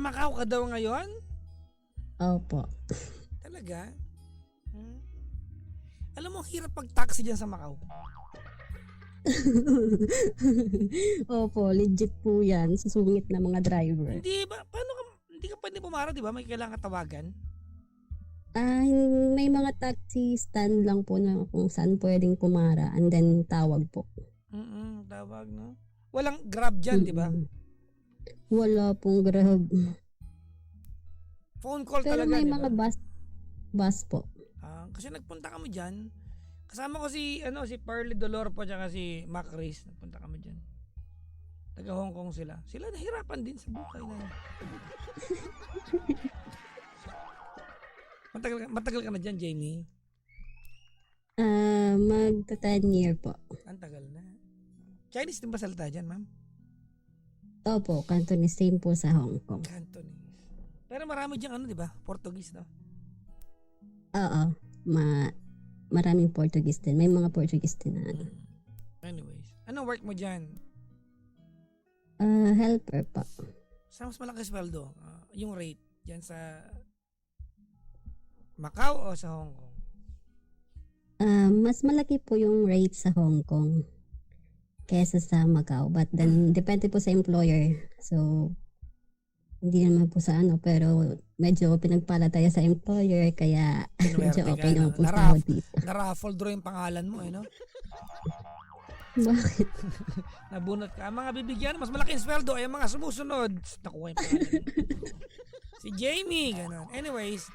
Macau ka daw ngayon? Opo. Talaga? Hmm? Alam mo, hirap pag-taxi dyan sa Macau. Opo, legit po yan. Susungit na mga driver. Hindi ba? Paano ka, hindi ka pwede pumara, di ba? May kailangan tawagan. May mga taxi stand lang po na kung saan pwedeng pumara and then tawag po. Tawag, no? Walang Grab dyan, di ba? Wala pong Grab. Phone call Pero talaga, may di ba? mga bus po. Kasi nagpunta kami dyan. Kasama ko si Pearly Dolor po tsaka si Mac Reese. Nagpunta kami dyan. Taga Hong Kong sila. Sila nahirapan din sa buhay na yun. Matagal ka na dyan, Jamie? Magta 10 year po. Ang tagal na. Chinese din ba salita dyan, ma'am? Opo, Cantonese, same po sa Hong Kong. Cantonese. Pero marami dyan di ba? Portuguese, no? Oo, maraming Portuguese din. May mga Portuguese din na Anyways, anong work mo dyan? Helper pa. Saan mas malaki sweldo? Yung rate dyan sa Macau o sa Hong Kong? Mas malaki po yung rate sa Hong Kong kesa sa Macau. But then, depende po sa employer. So, hindi naman po sa pero medyo pinagpala tayo sa employer kaya medyo okay naman po sa dito. Na-raffle draw yung pangalan mo, no? Bakit? Nabunot ka. Ang mga bibigyan, mas malaking sweldo ay mga sumusunod. Nakuha yung pangalan. Si Jamie, gano'n. Anyways,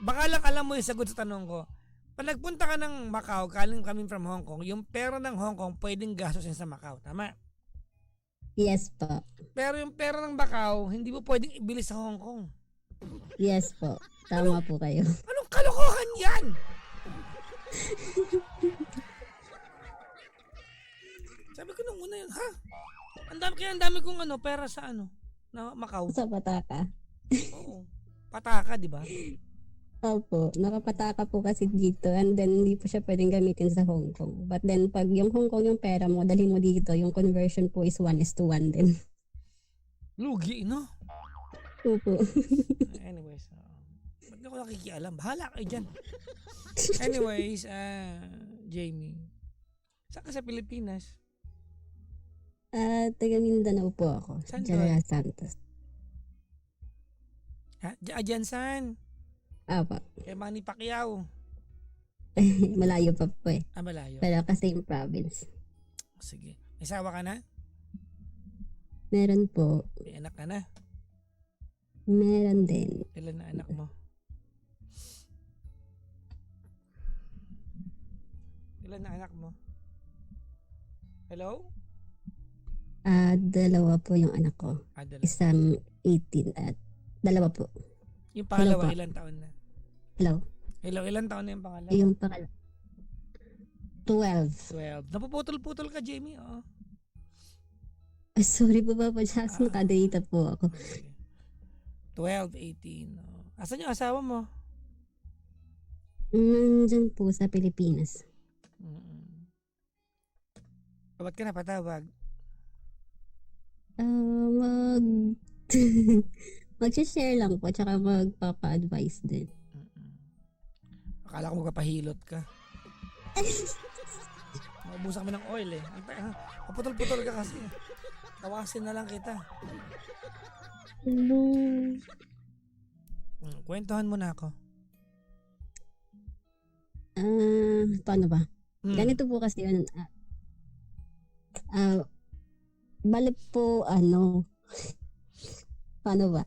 baka lang alam mo yung sagot sa tanong ko. Pag nagpunta ka ng Macau, coming from Hong Kong, yung pera ng Hong Kong pwedeng gastusin sa Macau. Tama? Yes po. Pero yung pera ng Macau, hindi mo pwedeng ibili sa Hong Kong. Yes po. Tama po kayo. Anong kalokohan yan? Sabi ko nung una yun, ha? Ang dami kong pera sa na Macau. Sa pataka. Oo. Pataka, di ba? Opo, nakapataka po kasi dito and then hindi po siya pwedeng gamitin sa Hong Kong. But then pag yung Hong Kong yung pera mo, dalhin mo dito, yung conversion po is 1:1 din. Lugi, no? Opo. Anyways, ba't di ako nakikialam? Bahala kayo dyan. Anyways, Jamie, saan ka sa Pilipinas? Taga Mindanao po ako. Saan General doon? Santos. Ha? Dyan saan? Apa. Kay Manny Pacquiao. Malayo pa po eh. Malayo. Pero kasi yung province. Sige. May sawa ka na? Meron po. May anak ka na? Meron din. Ilan na anak mo? Ilan na anak mo? Hello? 2 po yung anak ko. Dalawa. Isang 18 at 2 po. Yung pangalawa, Hello, ilan taon na? Hello? Hello, ilan taon na yung pangalawa? Yung pangalawa. 12. 12. Napuputol-putol ka, Jamie. Oo. Ay, sorry po Papa Jazz. Nakadata po ako. Okay. 12, 18. Oh. Asan yung asawa mo? Nandyan po sa Pilipinas. Ba't ka napatawag? Mag-share lang po tsaka magpapa-advise din. Akala ko magpapahilot ka. Maubusan kami ng oil eh. Paputol-putol ka kasi. Tawasin na lang kita. Hello. Kwentuhan mo na ako. Paano ba? Ganito po kasi yun. Balik po paano ba?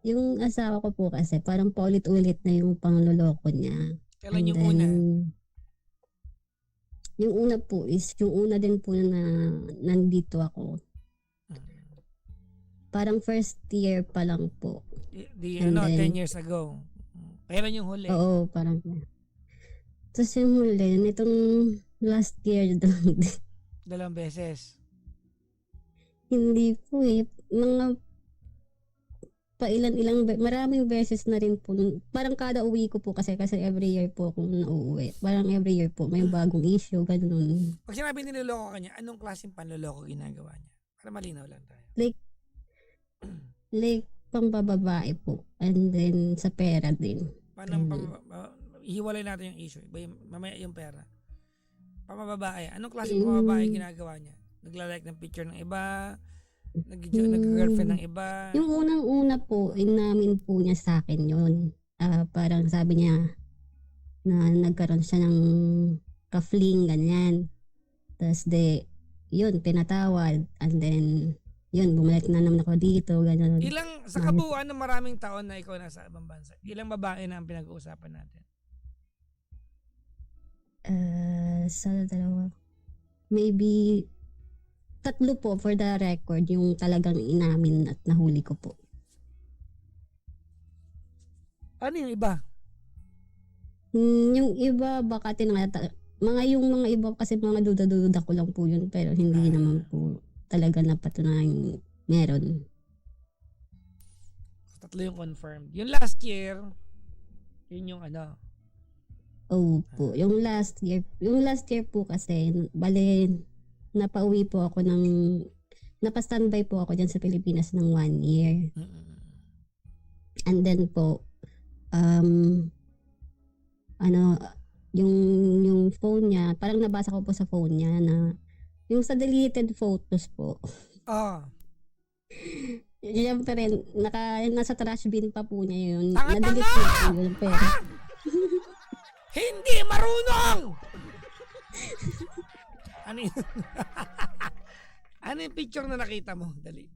Yung asawa ko po kasi parang paulit-ulit na yung pangloloko niya. Kailan yung una? Yung una po is, yung una din po na nandito ako. Parang first year pa lang po. 10 years ago. Kailan yung huli? Oo, parang. Tapos yung huli, nitong last year doon. 2 beses. Hindi po eh. Mga maraming beses na rin po. Parang kada uwi ko po kasi every year po akong nauuwi. Parang every year po may bagong issue, ganun. Pag sinabi niloloko ka niya, anong klaseng panloloko ginagawa niya? Para malinaw lang tayo. Like, Like, pambababae po. And then, sa pera din. Paano hiwalay natin yung issue. Mamaya yung pera. Pamababae. Anong klase ng pamababae ginagawa niya? Nagla-like ng picture ng iba? Nag-girlfriend ng iba? Yung unang-una po, inamin po niya sa akin yun. Parang sabi niya na nagkaroon siya ng ka-fling, ganyan. Tapos yun, pinatawad. And then, yun, bumalik na naman ako dito, ganyan. Sa kabuuan ng maraming taon na ikaw nasa ibang bansa, ilang babae na ang pinag-uusapan natin? Sa dalawa. Maybe 3 po for the record, yung talagang inamin at nahuli ko po. Ano yung iba? Yung iba baka yung mga iba kasi mga duda-duda ko lang po yun, pero hindi naman po talaga napatunayan meron. 3 yung confirmed. Yung last year, yun yung ano? Po, yung last year po kasi, bale, napauwi po ako napa-standby po ako dyan sa Pilipinas ng 1 year. And then po, yung phone niya, parang nabasa ko po sa phone niya na yung sa deleted photos po. Siyempre, nasa trash bin pa po niya yun. Na-delete niya po yun, pero hindi marunong! Ano yun? Ano yung picture na nakita mo? Dali.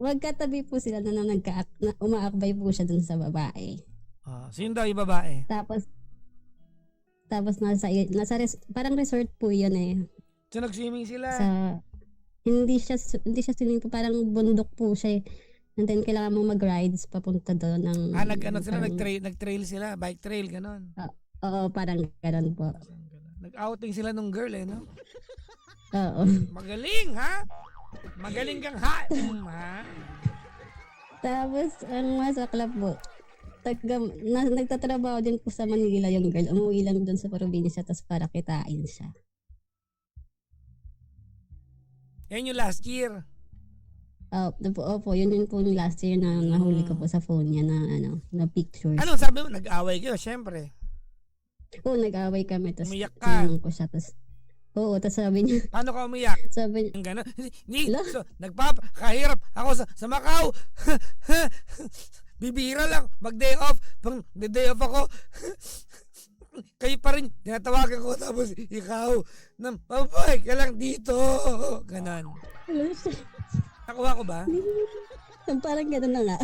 magkatabi po sila na umaakbay po siya dun sa babae. Sino daw yung babae? Tapos parang resort po yun eh. So nag-swimming sila? Hindi siya swimming po, parang bundok po siya eh. And then kailangan mo mag-rides papunta doon ng nag-trail sila, bike trail, ganon. Oo, parang ganon po. Nag-outing sila nung girl no? Oo. Magaling, ha? Magaling kang ha? Tapos, ang masakla po, nagtatrabaho din po sa Manila yung girl. Umuwi lang doon sa probinsya tapos para kitain siya. Yan yung last year. Opo, yun din po yung last year na nahuli ko po sa phone niya na pictures. Anong sabi mo? Nag-away kayo, syempre. Oo, nag-away kami. Tapos umiyak ka? ko siya. Tapos sabi niya. Paano ka umiyak? Sabi Gano'n. niya. Kahirap ako sa Macau. Bibira lang. Mag-day off. Pang day off ako. Kayo pa rin. Tinatawagan ko tapos ikaw. Babay ka lang dito. Ganon. Nakuha ko ba? Parang gano'n na nga.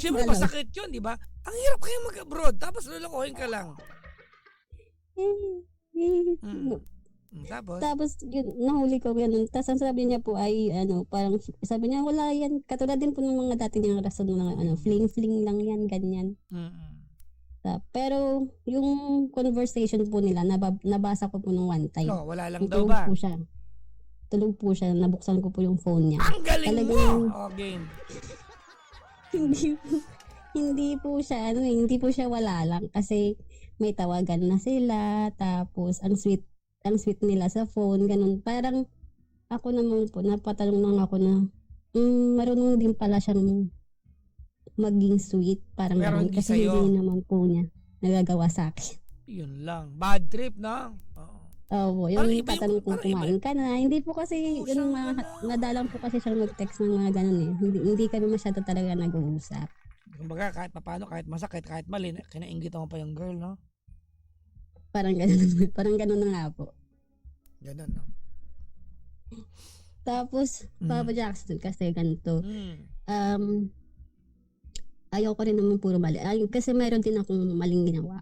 Siyempre masakit yun, di ba? Ang hirap kaya mag-abroad, tapos lulukohin ka lang. Tapos yun, nahuli ko yun. Tapos ang sabi niya po ay, parang sabi niya, wala yan. Katulad din po ng mga dati niyang rason na, fling-fling lang yan, ganyan. Pero yung conversation po nila, nabasa ko po nung one time. Wala lang daw ba? Tulog po siya, nabuksan ko po yung phone niya. Ang galing mo! Game. Hindi po siya wala lang kasi may tawagan na sila, tapos ang sweet nila sa phone, ganun. Parang ako naman po, napatanong lang ako na marunong din pala siyang maging sweet, parang ganun. Kasi hindi naman po niya nagagawa sa akin. Yun lang. Bad trip na. Oo, yung tatanong kung kumain ka na. Hindi po kasi, yung madalang po kasi siyang mag-text ng mga ganun eh. Hindi kami masyado talaga nag-uusap. Kumbaga, kahit paano, kahit masakit, kahit mali, kinainggit mo pa yung girl, no? Parang ganun na nga po. Ganun, no? Tapos, Papa Jackson kasi ganito. Ayaw ko rin naman puro mali. Kasi mayroon din akong maling ginawa.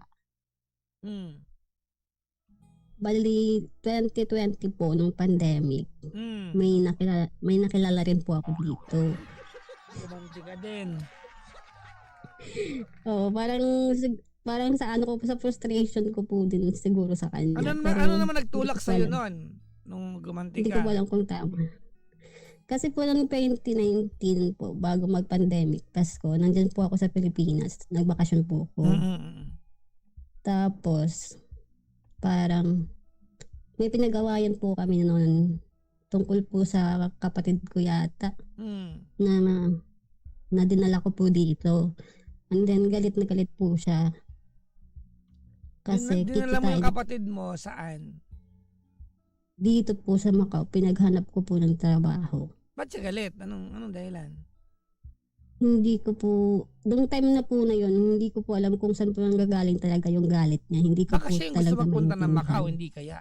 Bali, 2020 po, nung pandemic, may nakilala rin po ako dito. Romantic ka din. Oo, parang sa sa frustration ko po din siguro sa kanya. Ano naman nagtulak sa'yo noon? Nung gumanti ka? Hindi ko alam kung tama. Kasi po ng 2019 po, bago mag-pandemic, Pasko, nandyan po ako sa Pilipinas. Nagbakasyon po ako. Tapos, parang may pinag-awayan po kami noon tungkol po sa kapatid ko yata Hmm. na dinala ko po dito. And then galit na galit po siya kasi Dinala mo yung kikitain kapatid mo saan? dito po sa Macau. Pinaghanap ko po ng trabaho. Ba't siya galit? Anong dahilan? Hindi ko po, nung time na po na yun, hindi ko po alam kung saan po nanggagaling talaga yung galit niya. Hindi ko Baka po siya yung gusto talaga magpunta ng maintindihan. Macau, hindi kaya?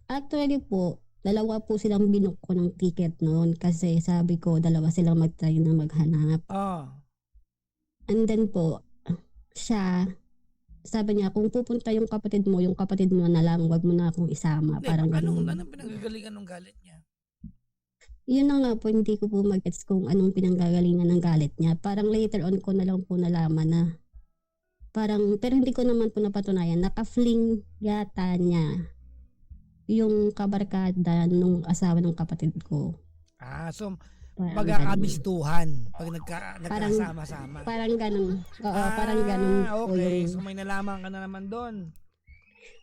Actually po, dalawa po silang binook ko ng ticket noon kasi sabi ko dalawa silang mag-try na maghanap. Oh. And then po, siya, sabi niya, kung pupunta yung kapatid mo na lang, wag mo na akong isama. Hindi, Parang anong ganun. pinanggagalingan ng galit niya? Yun na nga po, hindi ko po mag-gets kung anong pinanggagalingan ng galit niya. Parang later on ko na lang po nalaman na parang, pero hindi ko naman po napatunayan. Naka-fling yata niya yung kabarkada nung asawa ng kapatid ko. So Parang ganun. magkakabistuhan pag Parang- nagkasama-sama. Parang ganun. Oo, parang ganun po okay. yung... So may nalaman ka na naman doon.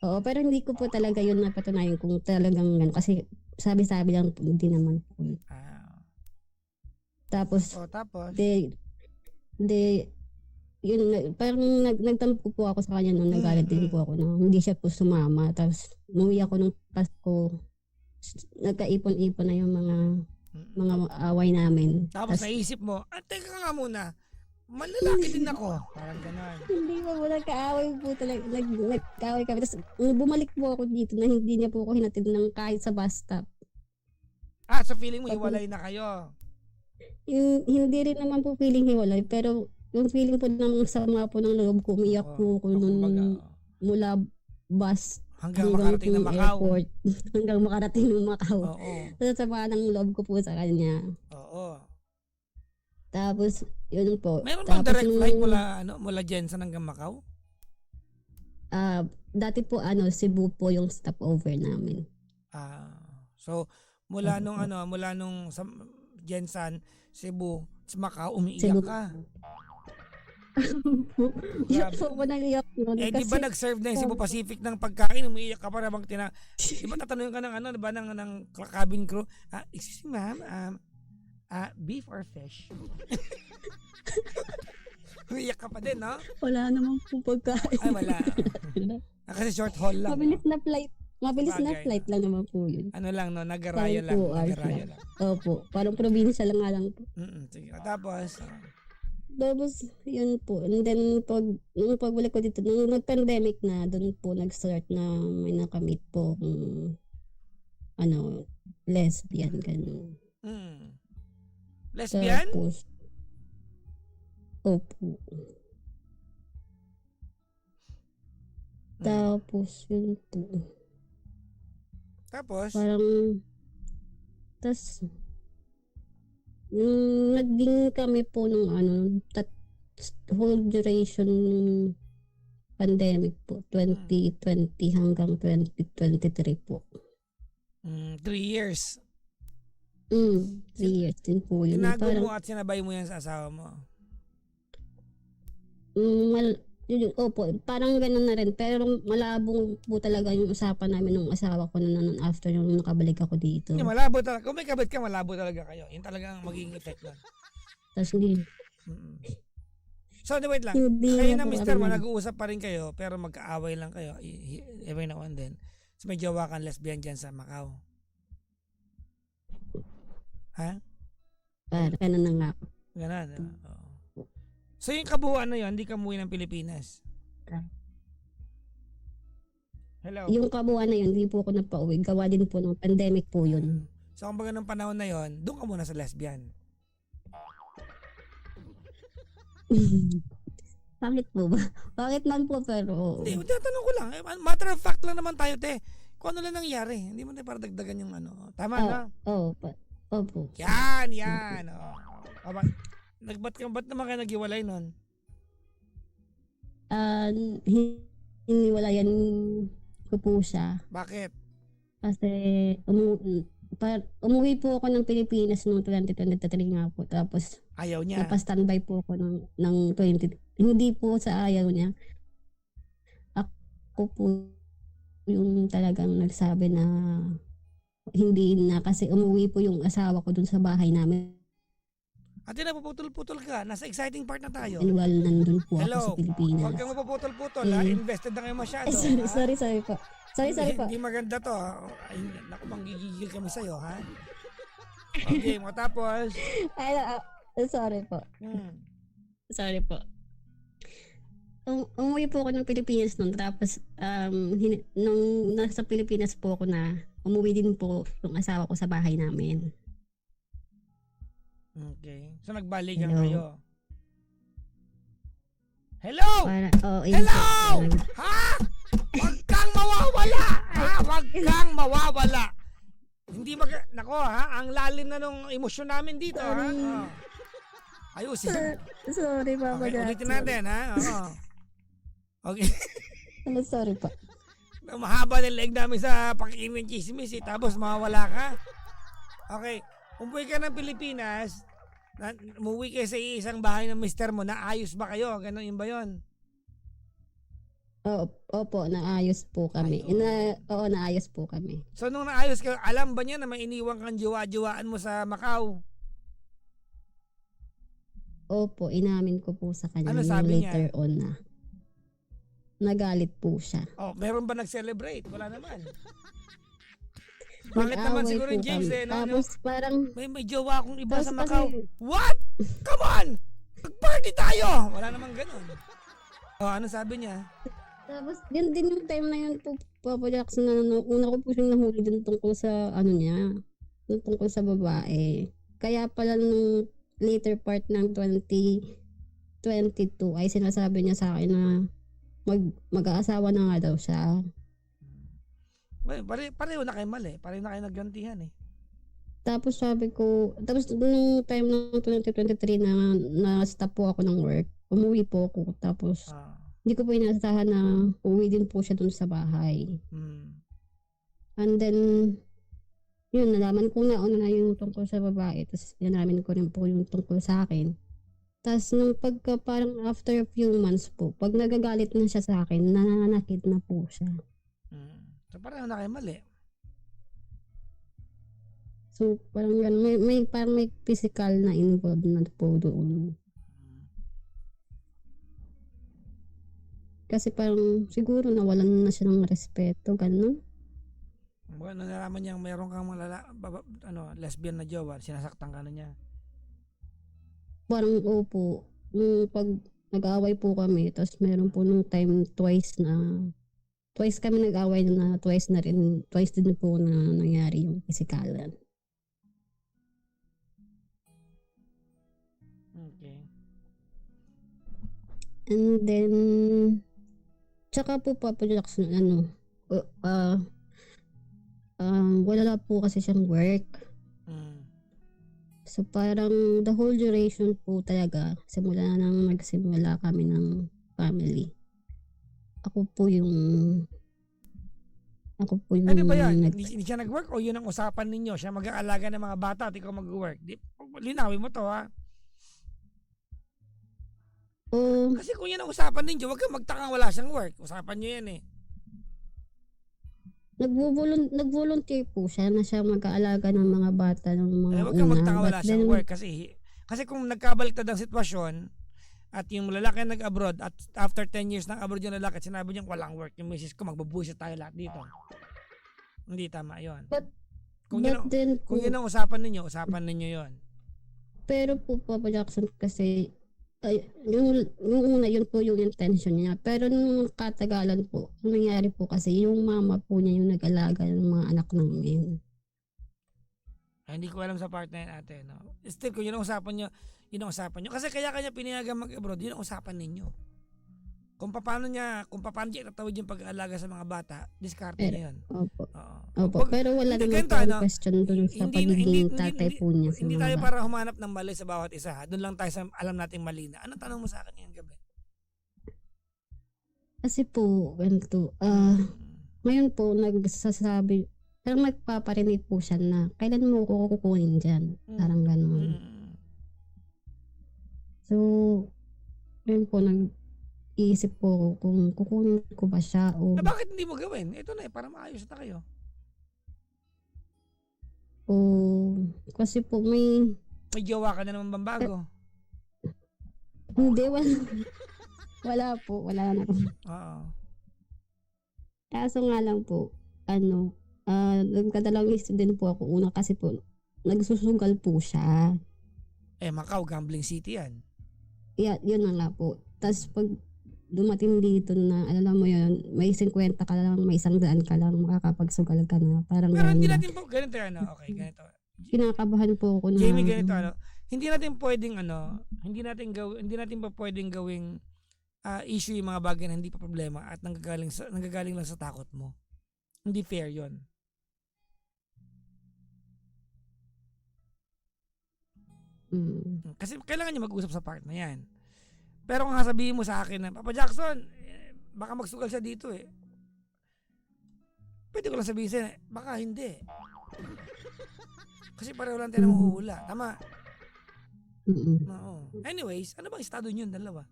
Oo, pero hindi ko po talaga yun napatunayan kung talagang ganun. Kasi sabi-sabi lang po, hindi naman po. Tapos, Tapos? yun, parang nagtampo po ako sa kanya nung nagalit din po ako na hindi siya po sumama. Tapos, umuwi ako nung Pasko. Nagkaipon-ipon na yung mga away namin. Tapos naisip mo, teka nga muna, malalaki din ako. Parang gano'n. Hindi po, nagkaaway po talaga. Nagkaaway kami. Tapos, bumalik po ako dito na hindi niya po ako hinatid ng kahit sa bus stop. So feeling mo, hiwalay na kayo. Hindi rin naman po feeling hiwalay, pero yung feeling po namang sama po ng loob ko, umiyak po ako nung mula bus Hanggang makarating ng Macau. airport, hanggang makarating ng Macau. Oo. Sa sama ng loob ko po sa kanya. Oo. Tapos, yun po. Meron bang Tapos direct flight mula Jensen hanggang Macau? Dati po, Cebu po yung stopover namin. So mula nung sa Jensen, Cebu, sa Macau, umiiyak Cebu. ka. Iyak po ako nang-iyak nun. Di Kasi, ba nag-serve na yung Cebu Pacific ng pagkain, umiiyak ka pa na bang di ba tatanungin ka ng cabin crew, excuse me ma'am, beef or fish? Umiiyak ka pa din, no? wala naman po pagkain. Ay, wala. Kasi short haul lang. Mabilis na flight. Mabilis na Bagay. flight lang naman po yun. Nagaraya lang. 2 hours Nagaraya lang. lang. Opo, parang probinsya lang nga lang po. Sige. Tapos, Tapos, yun po. And then, nung pagbalik ko dito, nung nag-pandemic na, doon po nag-start na may nakamit po lesbian, ganun. lesbian? Tapos, opo. Tapos, yun po. Tapos, Parang, tas, yung naging kami po nung whole duration ng pandemic po, 2020 hanggang 2023 po. 3 years. 3 years din po yun. Tinago Parang, mo at sinabay mo yan sa asawa mo. opo, parang ganun na rin. Pero malabong po talaga yung usapan namin ng asawa ko na nun after yung nakabalik ako dito. Malabo talaga. Kung may kabit ka, malabo talaga kayo. Yun talaga ang magiging effect nun. Tapos hindi. So, wait lang. Hindi Kayo na na po mister mo, kami- nag-uusap pa rin kayo, pero magkaaway lang kayo. Every now and then. So, may jowa kang lesbian dyan sa Macau. Ha? Parang ganun na nga. Ganun. Oo. So, yung kabuuan na yun, hindi ka umuwi ng Pilipinas. Hello? Yung kabuuan na yun, hindi po ako napauwi. Gawa din po ng pandemic po yun. So, kumbaga nung panahon na yun, doon ka muna sa lesbian. Bakit po ba? Bakit man po pero... Hindi, tatanong ko lang. Matter of fact lang naman tayo, te. Kung ano lang nangyari. Hindi mo tayo para dagdagan yung ano. Tama na? Opo. Yan. Ba't naman kayo naghiwalay nun? Hiniwalayan ko po siya. Bakit? Kasi umuwi po ako ng Pilipinas noong 2023 nga po. Tapos Ayaw niya. napastandby po ako ng 20. Hindi po sa ayaw niya. Ako po yung talagang nagsabi na hindi na kasi umuwi po yung asawa ko dun sa bahay namin. Ate, napuputol-putol ka. Nasa exciting part na tayo. And while nandun po ako sa Hello. Pilipinas. Huwag kang mapuputol-putol ha. Eh. Invested na kayo masyado. Sorry po. Sorry po. Hindi maganda to. Ay, naku, manggigigil kami sa'yo ha. Okay, matapos. Ay, sorry po. Sorry po. Umuwi po ako ng Pilipinas noon. Tapos, nung nasa Pilipinas po ako na, umuwi din po yung asawa ko sa bahay namin. Okay. So, nagbalikan Hello. kayo. Hello! Yun Hello! po. Ha? Huwag kang mawawala! Ha? Huwag kang mawawala! Hindi Nako ha, ang lalim na nung emosyon namin dito ha. Sorry. Ayusin. Sorry, Papa Okay, Jackson. ulitin natin ha. Oo. Okay. Sorry po. Mahaba ng leg namin sa pakikinig ng chismis tapos mawawala ka. Okay. Umuwi ka ng Pilipinas, umuwi kayo sa isang bahay ng mister mo, naayos ba kayo? Ganon yun ba yun? Opo, naayos po kami. Naayos po kami. So nung naayos kayo, alam ba niya na may iniwan kang jowa-jowaan mo sa Macau? Opo, inamin ko po sa kanya. Ano yung sabi niya? later on na. Nagalit po siya. Oh, meron ba nag-celebrate? Wala naman. Bakit naman Nag-away siguro po yung James kami. eh? Tapos parang, May jowa akong iba Tapos sa Macau. kasi- What? Come on! Mag-party tayo! Wala namang ganun. Oh, ano sabi niya? tapos yun din yung time na yun po, Papa Jackson, na una ko po siyang nahuli dun tungkol sa tungkol sa babae. Kaya pala nung later part ng 2022 ay sinasabi niya sa akin na mag-aasawa na nga daw siya. Well, pareho na kayo mali. Pareho na kayo naggantihan eh. Tapos nung time ng 2023 na na-stop po ako ng work, umuwi po ako. Tapos hindi ko po inaasahan na uwi din po siya dun sa bahay. And then, yun, nalaman ko na una na yung tungkol sa babae. Tapos nalaman ko rin po yung tungkol sa akin. Tapos nung parang after a few months po, pag nagagalit na siya sa akin, nananakit na po siya. So pareho na kayo mali. So, parang ganun, parang may physical na involved na po doon. Kasi parang siguro nawalan na siya ng respeto, ganun. Bueno, nalaman niya mayroon kang lesbian na jowa, sinasaktan ka na niya. Parang opo, nung pag nag-aaway po kami, tapos meron po nung time twice kami nag-aaway na twice din po na nangyari yung pisikalan. Okay. And then, tsaka po Papa Jackson, wala po kasi siyang work. So parang the whole duration po talaga, simula nang nagsimula kami ng family. Ako po yung Ano ba yan? Hindi siya nag-work o yun ang usapan ninyo? Siya mag-aalaga ng mga bata at ikaw mag-work? Linawin mo to ha. Kasi kung yan ang usapan ninyo, huwag kang magtakang wala siyang work. Usapan nyo yan eh. Nag-volunteer po siya na siya mag-aalaga ng mga bata ng mga Huwag kang magtaka wala But siyang then, work kasi kung nagkabaliktad ang sitwasyon at yung lalaki nag-abroad at after 10 years ng abroad yung lalaki at sinabi niya walang work, yung misis ko magbabuisit tayo lahat dito. Hindi tama yun. Kung yun ang usapan ninyo yun. Pero po Papa Jackson kasi yung una yun po yung intention niya. Pero nung katagalan po, nangyari po kasi yung mama po niya yung nag-alaga ng mga anak namin. Ay, hindi ko alam sa part na yun ate. No? Still, kung yun ang usapan nyo. Kasi kaya kanya pinayagan mag-abroad, yun ang usapan ninyo. Kung paano niya itatawid yung pag-aalaga sa mga bata, diskarte niya yun. Opo. Pero wala naman po question dun sa pagiging tatay po niya. Hindi tayo para humanap ng mali sa bawat isa. Doon lang tayo sa alam nating mali na. Anong tanong mo sa akin ngayong gabi? Kasi po, ganito, ngayon po nagsasabi, parang nagpaparinig po siya na kailan mo ko kukunin dyan. Parang gano'n. So, ngayon po nag-iisip po kung kukunin ko ba siya o... Bakit hindi mo gawin? Ito na para maayos na kayo. Kasi po may, May jowa ka na naman bang bago? hindi, wala po, wala na po. Oo. Kaso nga lang po, nagkadalawang isip din po ako. Una kasi po, nagsusugal po siya. Macau, gambling city yan. Yun na nga po. Tapos pag dumating dito na, alam mo yun, may 50 ka lang, may 100 ka lang, makakapagsugal ka na. Parang Pero hindi gano'n ba? natin po, ganito okay, ganito. Kinakabahan po ako na, Jamie, ganito hindi natin pwedeng hindi natin pa pwedeng gawing issue yung mga bagay na hindi pa problema at nanggagaling lang sa takot mo. Hindi fair 'yon. Kasi kailangan niya mag-usap sa part na 'yan. Pero kung sabihin mo sa akin na, Papa Jackson, baka magsugal siya dito eh. Pwede ko lang sabihin sa'yo, baka hindi. Kasi pareho lang tayo na mahuhula. Tama? Oo. Anyways, ano bang estado niyo dalawa?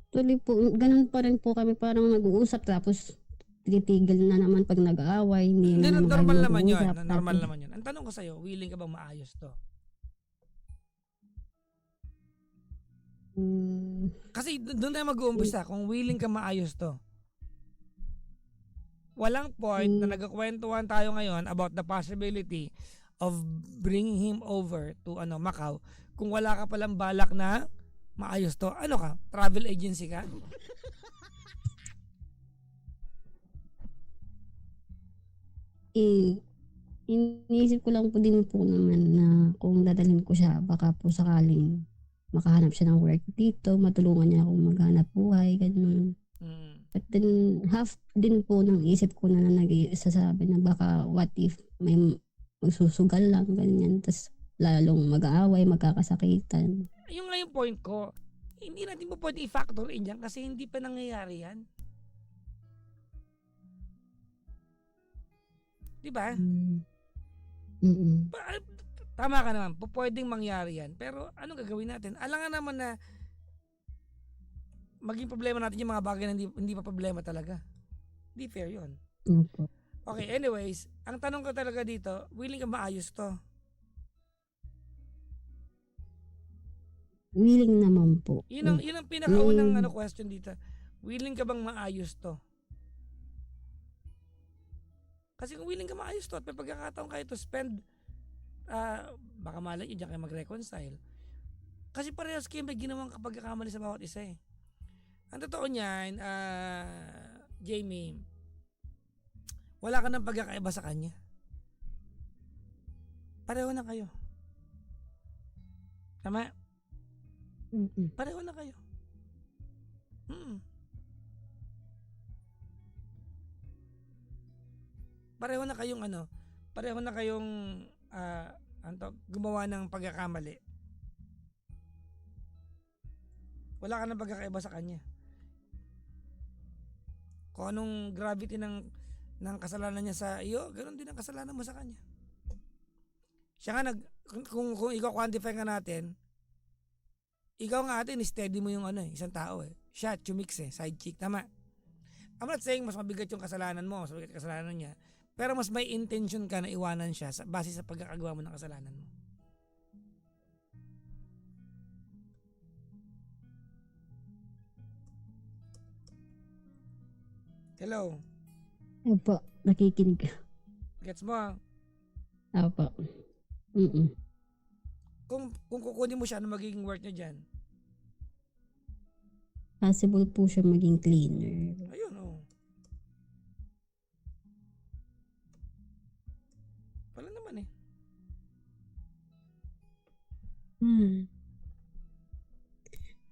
Tuloy po, ganun pa rin po kami, parang nag-uusap tapos tinitigil na naman pag nag-aaway. Hindi na naman Normal kami naman 'yon. nag-uusap. Normal naman 'yon. Ang tanong ko sa'yo, willing ka bang maayos 'to? Kasi doon tayo mag-uumpisa kung willing ka maayos 'to. Walang point na nagkakwentuhan tayo ngayon about the possibility of bringing him over to Macau kung wala ka palang balak na maayos 'to. Ano ka? Travel agency ka? Iniisip ko lang po din po naman na kung dadalhin ko siya, baka po sakaling makahanap siya ng work dito, matulungan niya akong maghanap buhay, ganun. But then, half din po ng isip ko na nag-isasabi na baka what if may magsusugal lang, ganyan, tas lalong mag-aaway, magkakasakitan. Yung nga yung point ko, hindi natin po pwede i-factor in yan kasi hindi pa nangyayari yan. Diba? Tama ka naman, pwedeng mangyari yan. Pero anong gagawin natin? Alangan naman na maging problema natin yung mga bagay na hindi pa problema talaga. Hindi fair yun. Okay, anyways, ang tanong ko talaga dito, willing ka maayos to? Willing naman po. Yun ang pinakaunang question dito. Willing ka bang maayos to? Kasi kung willing ka maayos to at may pagkakataon kayo to spend, baka malay nyo dyan kayo mag-reconcile. Kasi parehas kayo may ginawang pagkakamali sa bawat isa eh. Ang totoo niyan, Jamie, wala ka ng pagkakaiba sa kanya. Pareho na kayo. Tama? Pareho na kayo. Pareho na kayong gumawa ng pagkakamali. Wala ka ng pagkakaiba sa kanya. Kung anong gravity ng kasalanan niya sa iyo, ganoon din ang kasalanan mo sa kanya. Siya nga kung ikaw quantify nga natin, ikaw nga atin steady mo yung isang tao eh. Siya chumix side chick, tama. I'm not saying mas mabigat yung kasalanan mo, mas mabigat yung kasalanan niya, pero mas may intention ka na iwanan siya base sa pagkakagawa mo ng kasalanan mo. Hello. Opo, nakikinig. Gets mo? Opo. Kung kukunin mo siya, ano magiging work niya dyan? Possible po siya maging cleaner. Ayun, Wala naman eh.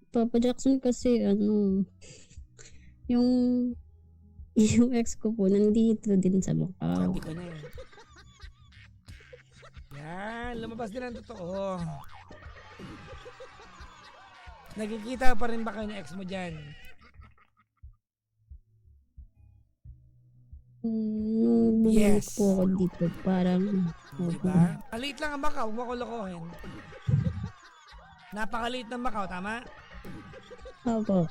Papa Jackson kasi yung ex ko po nandito din sa Macau. Sabi ko na eh. Yan, lumabas din ang totoo. Nagkikita pa rin ba kayo ng ex mo dyan? Bumalik Yes. po ako dito, parang Diba? Maliit lang ang Macau, huwag mo ko lokohin. Napakaliit ng Macau, tama? Opo.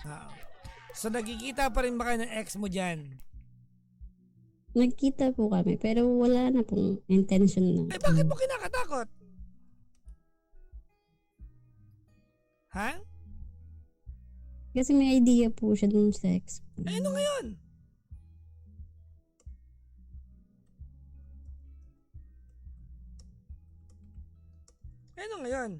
So nagkikita pa rin ba kayo ng ex mo dyan? Nagkita po kami, pero wala na pong intention na. Eh, bakit mo kinakatakot? Ha? Kasi may idea po siya dun sa ex. Eh, ano ngayon? Eh, ano ngayon?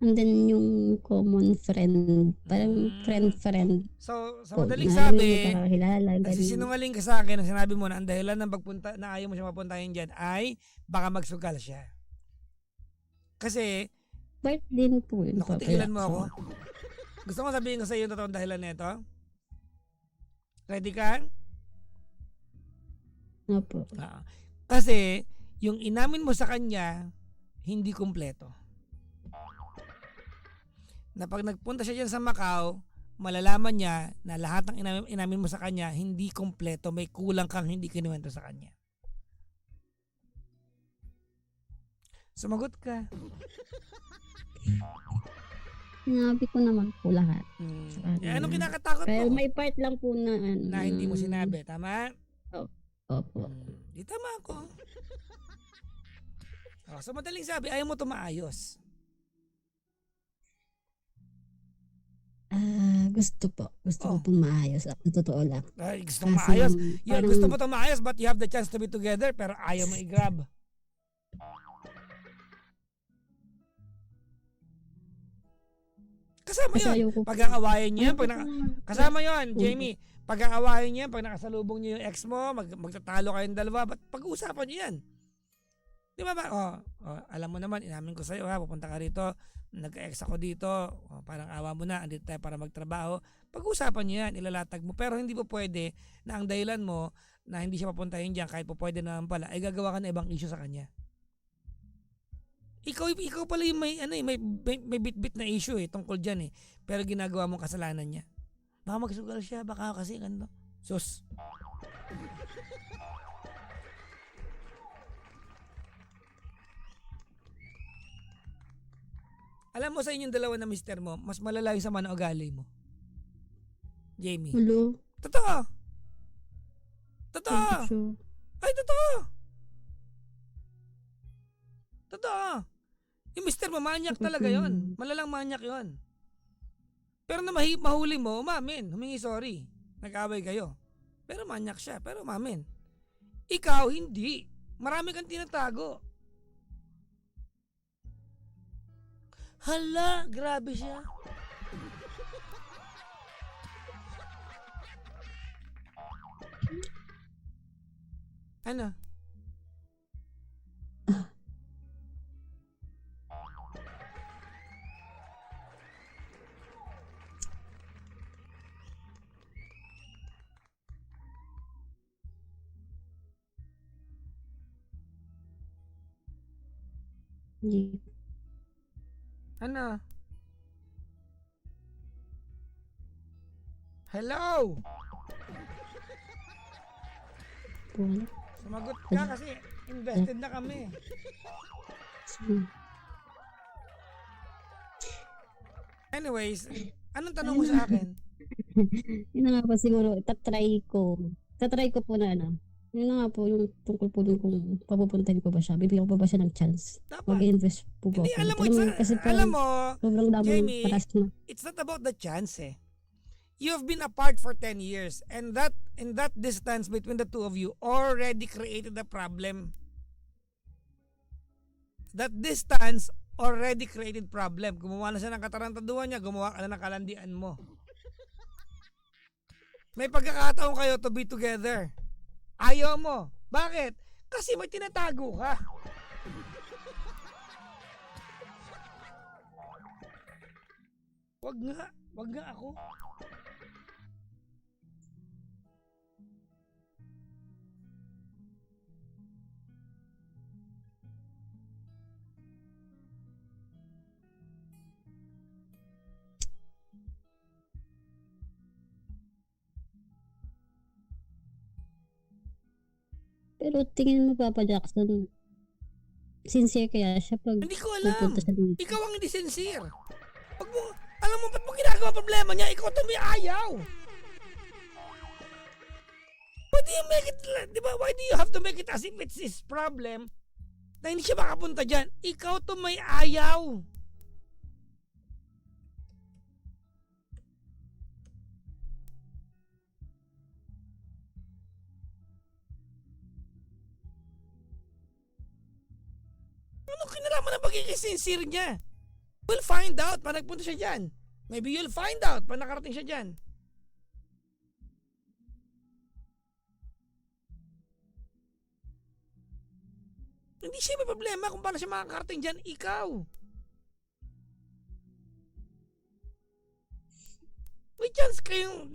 And then yung common friend, parang friend-friend So, sa po. madaling na hindi sabi, magkakakilala, ganun. nagsisinungaling ka sa akin na sinabi mo na ang dahilan ng pagpunta, na ayaw mo siya mapuntahin dyan ay baka magsugal siya. Kasi, Part din po yun. naku, tigilan mo ako. Gusto mo sabihin ko sa iyo yung totoong dahilan nito? Ready ka? Opo. Kasi, yung inamin mo sa kanya, hindi kumpleto. Na pag nagpunta siya dyan sa Macau, malalaman niya na lahat ng inamin mo sa kanya, hindi kumpleto. May kulang kang hindi kinuwento sa kanya. Sumagot ka. Sinabi ko naman po lahat. Eh, anong kinakatakot Pero mo? may part lang po na ano. Na hindi mo sinabi, tama? Opo. Di tama ako. So madaling sabi, ayaw mo ito maayos. Gusto po. Gusto ko Oh. pong maayos. Ang totoo lang. Ay, gusto mo Kaso maayos. lang, Yeah, gusto mo ito maayos but you have the chance to be together pero ayaw mo i-grab. Kasama Kasi yun. ayaw ko. Pag-aawayan niyo yan. Kasama yun, Mm. Jamie. Pag-aawayan niyo yan, pag nakasalubong niyo yung ex mo, magtatalo kayong dalawa, ba't pag-uusapan niyo yan? Di ba ba? Alam mo naman, inamin ko sa'yo ha, pupunta ka rito, nag-ex ako dito, parang awa mo na, andito tayo para magtrabaho. Pag-uusapan niyo yan, ilalatag mo. Pero hindi po pwede na ang dahilan mo na hindi siya papuntahin dyan, kahit po pwede naman pala, ay gagawa ka na ibang issue sa kanya. Ikaw pala yung may bit-bit na issue tungkol dyan pero ginagawa mong kasalanan niya. Baka magsugal siya, baka kasi ganito. Sus. Alam mo sa inyong dalawa na mister mo, mas malala yung sama na ugali mo. Jamie. Hello. Totoo. Totoo. Sure. Ay, totoo. Totoo. Yung mister mo, manyak talaga yon. Malalang manyak yon. Pero na mahuli mo, umamin. Humingi sorry. Nag-away kayo. Pero manyak siya. Pero umamin. Ikaw, hindi. Marami kang tinatago. Hala, grabe siya. Ano? Hindi Ano? Hello? po alam. Sumagot ka kasi invested na kami. Anyways, anong tanong mo sa akin? Yun na nga po siguro, tatry ko. Tatry ko po na ano. Yun na nga po, yung tungkol po dun kung papupuntahin ko ba siya. Bibigyan ko pa ba siya ng chance? Dapat. Mag-invest po ba Hindi, ako? alam mo, Kasi alam mo, sobrang dami Jamie, paras na. it's not about the chance You have been apart for 10 years and that distance between the two of you already created a problem. That distance already created problem. Gumawa na siya ng katarantaduhan niya, gumawa ka na ng kalandian mo. May pagkakataon kayo to be together. Ayaw mo. Bakit? Kasi may tinatago ka. Wag nga ako. Pero tingin mo, Papa Jackson, sincere kaya siya pag Hindi ko alam. pupunta siya dito? Ikaw ang hindi sincere. Alam mo, ba't mo ginagawa problema niya? Ikaw ito may ayaw. Why do you make it, di ba? Why do you have to make it as if it's his problem na hindi siya makapunta dyan? Ikaw to may ayaw. Ano kinalaman na pagiging sincere niya? We'll find out pag nagpunta siya dyan. Maybe you'll find out pag nakarating siya dyan. Hindi siya may problema kung paano siya makakarating dyan. Ikaw. May chance kayong,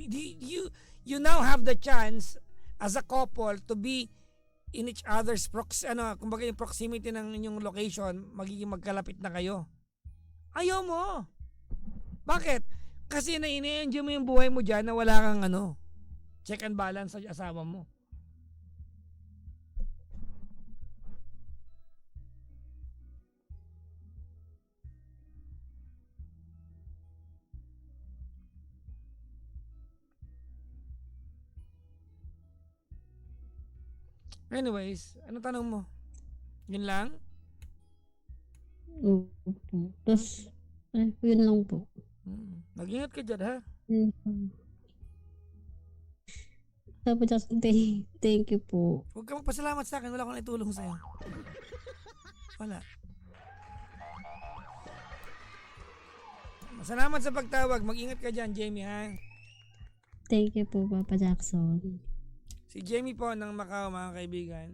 you now have the chance as a couple to be in each other's kumbaga yung proximity ng inyong location, magiging magkalapit na kayo. Ayaw mo. Bakit? Kasi na-enjoy mo yung buhay mo dyan na wala kang check and balance sa asawa mo. Anyways, ano tanong mo? Yun lang? Opo. Tapos, yun lang po. Mag-ingat ka dyan, ha? Tapos, thank you po. Huwag ka magpasalamat sa akin. Wala akong naitulong sa'yo. Wala. Salamat sa pagtawag. Mag-ingat ka dyan, Jamie, ha? Thank you po, Papa Jackson. Si Jamie po ng Macau, mga kaibigan.